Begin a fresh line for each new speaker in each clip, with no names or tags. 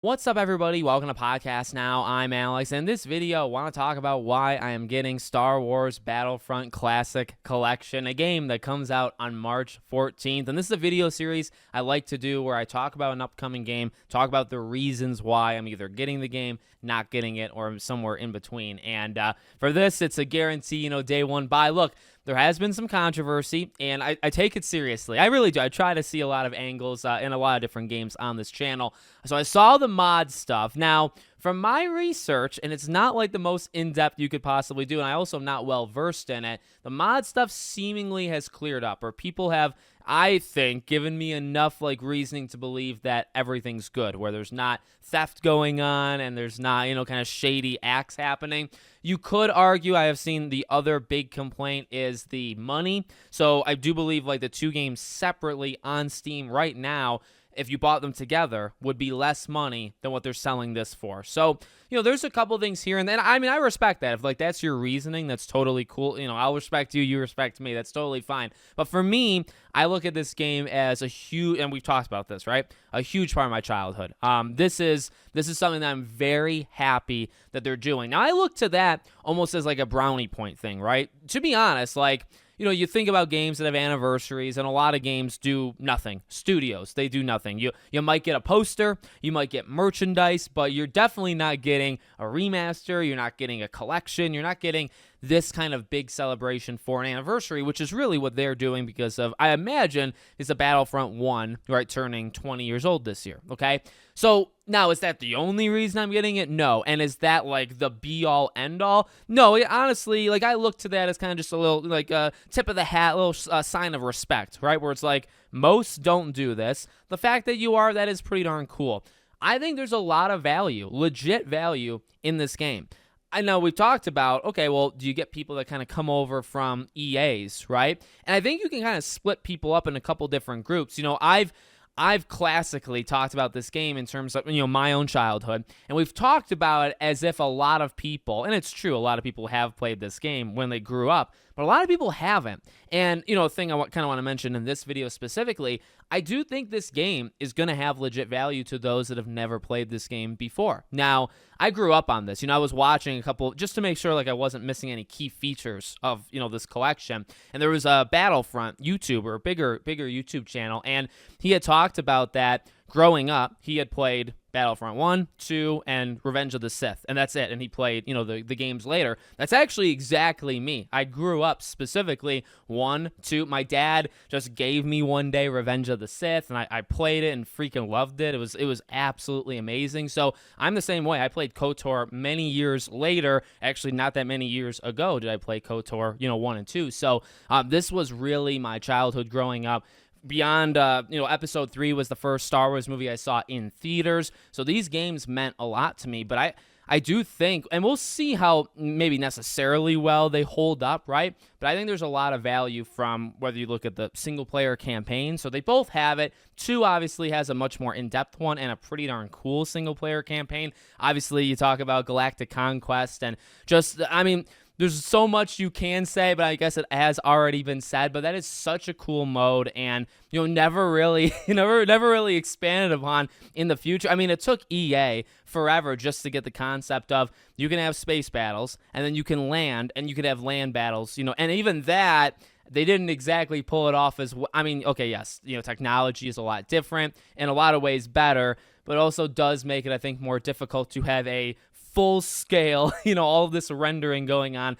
What's up, everybody? Welcome to Podcast Now. I'm Alex, and in this video, I want to talk about why I am getting Star Wars Battlefront Classic Collection, a game that comes out on March 14th. And this is a video series I like to do where I talk about an upcoming game, talk about the reasons why I'm either getting the game, not getting it, or somewhere in between. And for this, it's a guarantee, day one buy. Look, there has been some controversy, and I take it seriously. I really do. I try to see a lot of angles in a lot of different games on this channel. So I saw the mod stuff. Now, from my research, and it's not like the most in-depth you could possibly do, and I also am not well-versed in it, the mod stuff seemingly has cleared up, or people have, I think, given me enough reasoning to believe that everything's good, where there's not theft going on and there's not, kind of shady acts happening. You could argue, I have seen the other big complaint is the money. So I do believe the two games separately on Steam right now, if you bought them together, would be less money than what they're selling this for. So, there's a couple things here. And then, I respect that. If, that's your reasoning, that's totally cool. I'll respect you, you respect me. That's totally fine. But for me, I look at this game as a huge, and we've talked about this, right? A huge part of my childhood. This is something that I'm very happy that they're doing. Now, I look to that almost as a brownie point thing, right? To be honest, you think about games that have anniversaries, and a lot of games do nothing. Studios, they do nothing. You might get a poster, you might get merchandise, but you're definitely not getting a remaster, you're not getting a collection, you're not getting this kind of big celebration for an anniversary, which is really what they're doing because of, I imagine, is a Battlefront 1, right, turning 20 years old this year, okay? So, now, is that the only reason I'm getting it? No. And is that, the be-all, end-all? No, honestly, I look to that as kind of just a little, tip of the hat, little sign of respect, right? Where it's most don't do this. The fact that you are, that is pretty darn cool. I think there's a lot of value, legit value, in this game. I know we've talked about, okay, well, do you get people that kind of come over from EAs, right? And I think you can kind of split people up in a couple different groups. I've classically talked about this game in terms of, my own childhood, and we've talked about it as if a lot of people, and it's true, a lot of people have played this game when they grew up, but a lot of people haven't. And, a thing I kind of want to mention in this video specifically, I do think this game is going to have legit value to those that have never played this game before. Now, I grew up on this. I was watching a couple, just to make sure I wasn't missing any key features of, this collection. And there was a Battlefront YouTuber, bigger YouTube channel, and he had talked about that growing up. He had played Battlefront 1, 2, and Revenge of the Sith, and that's it. And he played, the games later. That's actually exactly me. I grew up specifically 1, 2. My dad just gave me one day Revenge of the Sith, and I played it and freaking loved it. It was absolutely amazing. So I'm the same way. I played KOTOR many years later. Actually, not that many years ago did I play KOTOR, 1 and 2. So this was really my childhood growing up. Beyond, Episode 3 was the first Star Wars movie I saw in theaters. So these games meant a lot to me. But I do think, and we'll see how maybe necessarily well they hold up, right? But I think there's a lot of value from whether you look at the single-player campaign. So they both have it. 2 obviously has a much more in-depth one and a pretty darn cool single-player campaign. Obviously, you talk about Galactic Conquest and just, there's so much you can say, but I guess it has already been said. But that is such a cool mode, and never really, never really expanded upon in the future. It took EA forever just to get the concept of you can have space battles, and then you can land, and you could have land battles. And even that, they didn't exactly pull it off as. Okay, yes, technology is a lot different, in a lot of ways better, but also does make it, I think, more difficult to have a full scale, all of this rendering going on,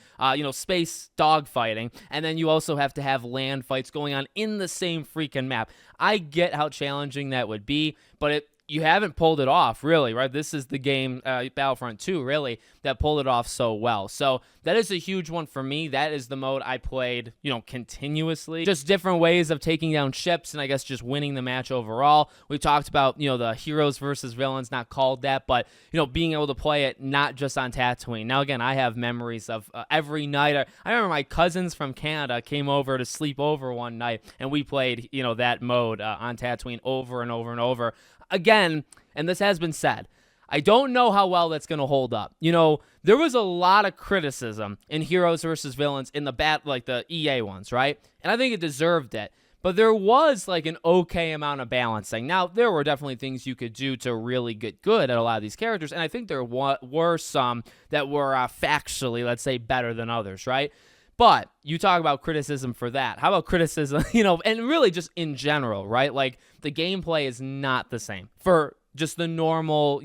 space dogfighting, and then you also have to have land fights going on in the same freaking map. I get how challenging that would be, but you haven't pulled it off, really, right? This is the game, Battlefront 2, really, that pulled it off so well. So that is a huge one for me. That is the mode I played, continuously. Just different ways of taking down ships and I guess just winning the match overall. We talked about, the heroes versus villains, not called that, but, being able to play it not just on Tatooine. Now, again, I have memories of every night. I remember my cousins from Canada came over to sleep over one night, and we played, that mode on Tatooine over and over and over. Again, and this has been said, I don't know how well that's going to hold up. There was a lot of criticism in Heroes versus Villains in the the EA ones, right? And I think it deserved it. but there was like an okay amount of balancing. Now, there were definitely things you could do to really get good at a lot of these characters, and I think there were some that were factually, let's say, better than others, right? But you talk about criticism for that. How about criticism, and really just in general, right? Like, the gameplay is not the same for just the normal,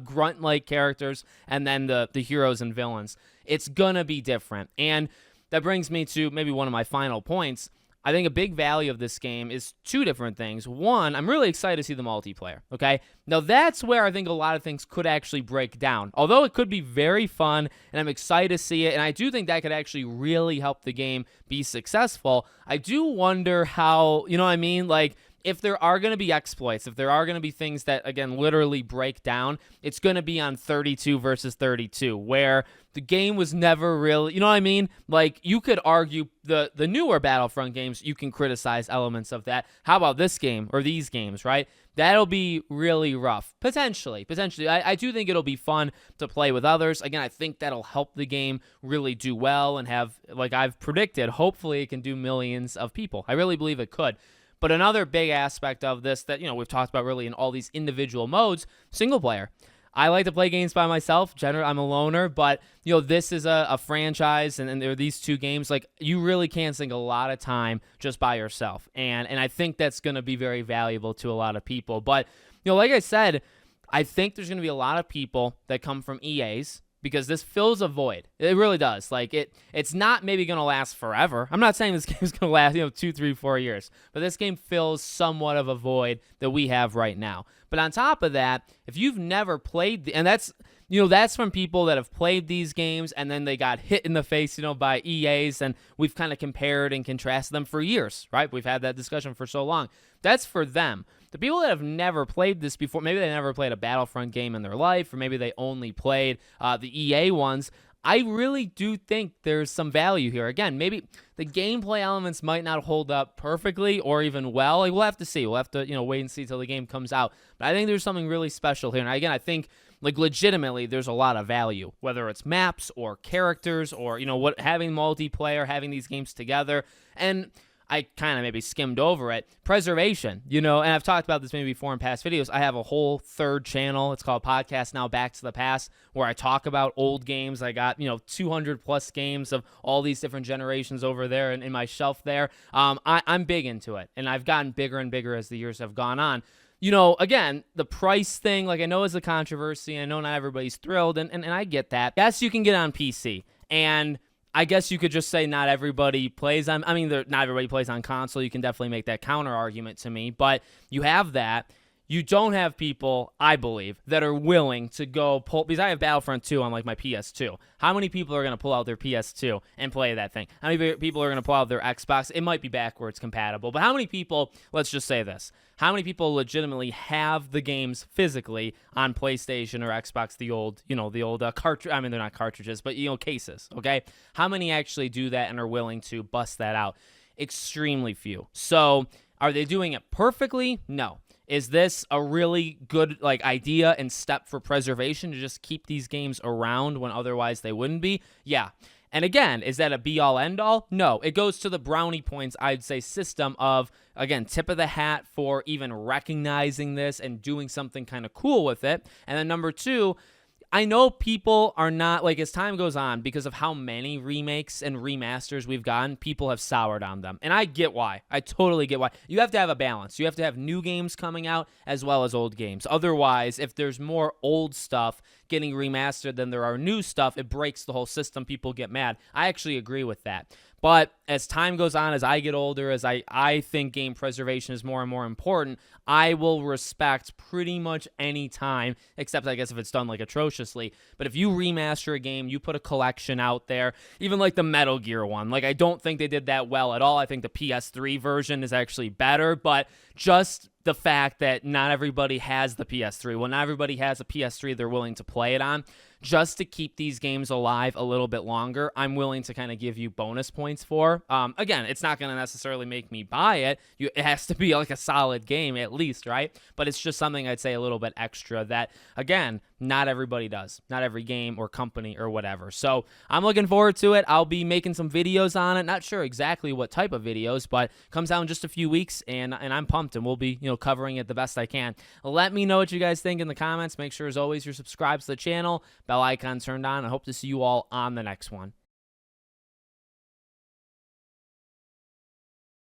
grunt-like characters and then the heroes and villains. It's going to be different. And that brings me to maybe one of my final points. I think a big value of this game is two different things. One, I'm really excited to see the multiplayer, okay? Now, that's where I think a lot of things could actually break down. Although it could be very fun, and I'm excited to see it, and I do think that could actually really help the game be successful, I do wonder how, like, if there are going to be exploits, if there are going to be things that, again, literally break down, it's going to be on 32 versus 32, where the game was never really, Like, you could argue the newer Battlefront games, you can criticize elements of that. How about this game or these games, right? That'll be really rough. Potentially. I do think it'll be fun to play with others. Again, I think that'll help the game really do well and have, like I've predicted, hopefully it can do millions of people. I really believe it could. But another big aspect of this that, we've talked about really in all these individual modes, single player. I like to play games by myself. Generally, I'm a loner, but, this is a franchise, and there are these two games. Like, you really can sink a lot of time just by yourself. And I think that's going to be very valuable to a lot of people. But, like I said, I think there's going to be a lot of people that come from EAs, because this fills a void. It really does. Like, it's not maybe going to last forever. I'm not saying this game's going to last, 2, 3, 4 years. But this game fills somewhat of a void that we have right now. But on top of that, if you've never played, and that's from people that have played these games and then they got hit in the face, by EAs, and we've kind of compared and contrasted them for years, right? We've had that discussion for so long. That's for them. The people that have never played this before, maybe they never played a Battlefront game in their life, or maybe they only played the EA ones, I really do think there's some value here. Again, maybe the gameplay elements might not hold up perfectly or even well. Like, we'll have to see. We'll have to, wait and see till the game comes out. But I think there's something really special here. And again, I think, like, legitimately, there's a lot of value, whether it's maps or characters or, having multiplayer, having these games together. And I kind of maybe skimmed over it. Preservation, and I've talked about this maybe before in past videos. I have a whole third channel. It's called Podcast Now Back to the Past, where I talk about old games. I got, 200 plus games of all these different generations over there in my shelf there. I'm big into it, and I've gotten bigger and bigger as the years have gone on. Again, the price thing, like, I know is a controversy. I know not everybody's thrilled, and I get that. Yes, you can get on PC, and I guess you could just say not everybody plays on, not everybody plays on console. You can definitely make that counter argument to me, but you have that. You don't have people, I believe, that are willing to go pull, because I have Battlefront 2 on, like, my PS2. How many people are going to pull out their PS2 and play that thing? How many people are going to pull out their Xbox? It might be backwards compatible, but how many people, let's just say this, how many people legitimately have the games physically on PlayStation or Xbox, the old cartridge, they're not cartridges, but, cases, okay? How many actually do that and are willing to bust that out? Extremely few. So, are they doing it perfectly? No. Is this a really good idea and step for preservation to just keep these games around when otherwise they wouldn't be? Yeah. And again, is that a be-all, end-all? No. It goes to the brownie points, I'd say, system of, again, tip of the hat for even recognizing this and doing something kind of cool with it. And then number two, I know people are not, as time goes on, because of how many remakes and remasters we've gotten, people have soured on them. And I get why. I totally get why. You have to have a balance. You have to have new games coming out as well as old games. Otherwise, if there's more old stuff getting remastered than there are new stuff, it breaks the whole system. People get mad. I actually agree with that. But as time goes on, as I get older, as I think game preservation is more and more important, I will respect pretty much any time, except I guess if it's done atrociously. But if you remaster a game, you put a collection out there, even like the Metal Gear one, I don't think they did that well at all. I think the PS3 version is actually better, but just the fact that not everybody has the PS3. Well, not everybody has a PS3 they're willing to play it on. Just to keep these games alive a little bit longer, I'm willing to kind of give you bonus points for. Again, it's not going to necessarily make me buy it. It has to be like a solid game at least, right? But it's just something I'd say a little bit extra that, again, not everybody does. Not every game or company or whatever. So I'm looking forward to it. I'll be making some videos on it. Not sure exactly what type of videos, but comes out in just a few weeks, and I'm pumped, and we'll be covering it the best I can. Let me know what you guys think in the comments. Make sure, as always, you're subscribed to the channel, bell icon turned on. I hope to see you all on the next one.